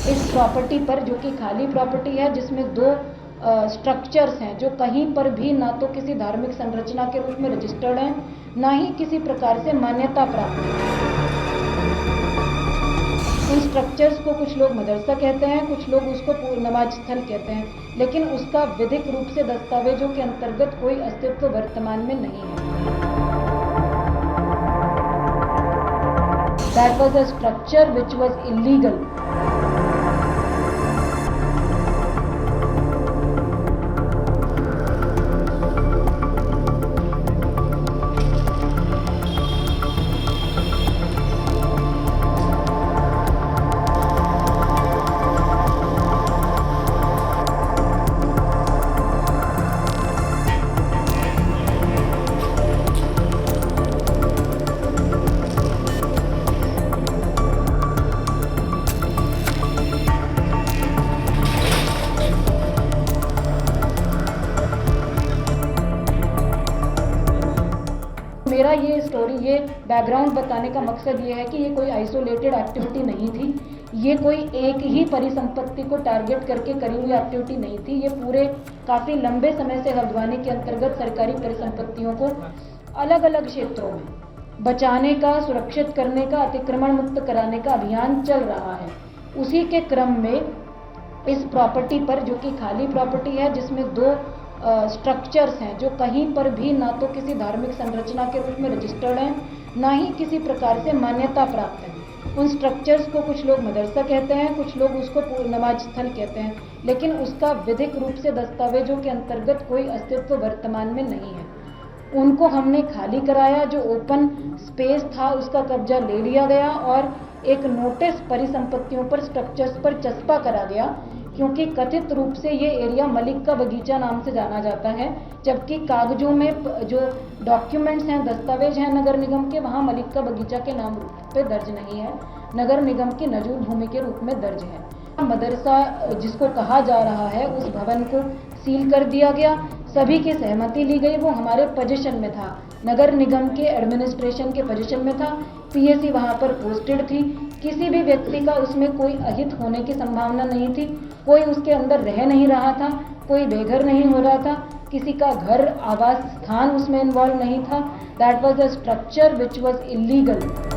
इस प्रॉपर्टी पर, जो कि खाली प्रॉपर्टी है, जिसमें दो स्ट्रक्चर्स हैं जो कहीं पर भी ना तो किसी धार्मिक संरचना के रूप में रजिस्टर्ड हैं, ना ही किसी प्रकार से मान्यता प्राप्त है। उन स्ट्रक्चर्स को कुछ लोग मदरसा कहते हैं, कुछ लोग उसको नमाज स्थल कहते हैं, लेकिन उसका विधिक रूप से दस्तावेजों के अंतर्गत कोई अस्तित्व वर्तमान में नहीं है। That was a structure which was illegal. मेरा ये स्टोरी, ये बैकग्राउंड बताने का मकसद ये है कि ये कोई आइसोलेटेड एक्टिविटी नहीं थी, ये कोई एक ही परिसंपत्ति को टारगेट करके करी हुई एक्टिविटी नहीं थी। ये पूरे काफ़ी लंबे समय से हल्द्वानी के अंतर्गत सरकारी परिसंपत्तियों को अलग अलग क्षेत्रों में बचाने का, सुरक्षित करने का, अतिक्रमण मुक्त कराने का अभियान चल रहा है। उसी के क्रम में इस प्रॉपर्टी पर, जो कि खाली प्रॉपर्टी है, जिसमें दो स्ट्रक्चर्स हैं जो कहीं पर भी ना तो किसी धार्मिक संरचना के रूप में रजिस्टर्ड हैं, ना ही किसी प्रकार से मान्यता प्राप्त है। उन स्ट्रक्चर्स को कुछ लोग मदरसा कहते हैं, कुछ लोग उसको नमाज स्थल कहते हैं, लेकिन उसका विधिक रूप से दस्तावेजों के अंतर्गत कोई अस्तित्व वर्तमान में नहीं है। उनको हमने खाली कराया, जो ओपन स्पेस था उसका कब्जा ले लिया गया और एक नोटिस परिसंपत्तियों पर, स्ट्रक्चर्स पर चस्पा करा गया, क्योंकि कथित रूप से ये एरिया मलिक का बगीचा नाम से जाना जाता है, जबकि कागजों में जो डॉक्यूमेंट्स हैं, दस्तावेज हैं नगर निगम के, वहाँ मलिक का बगीचा के नाम पे दर्ज नहीं है, नगर निगम की नजूल भूमि के रूप में दर्ज है। मदरसा जिसको कहा जा रहा है, उस भवन को सील कर दिया गया, सभी की सहमति ली गई, वो हमारे पोजीशन में था, नगर निगम के एडमिनिस्ट्रेशन के पोजीशन में था, पीएसी वहाँ पर पोस्टेड थी, किसी भी व्यक्ति का उसमें कोई अहित होने की संभावना नहीं थी, कोई उसके अंदर रह नहीं रहा था, कोई बेघर नहीं हो रहा था, किसी का घर, आवास स्थान उसमें इन्वॉल्व नहीं था। That was a structure which was illegal.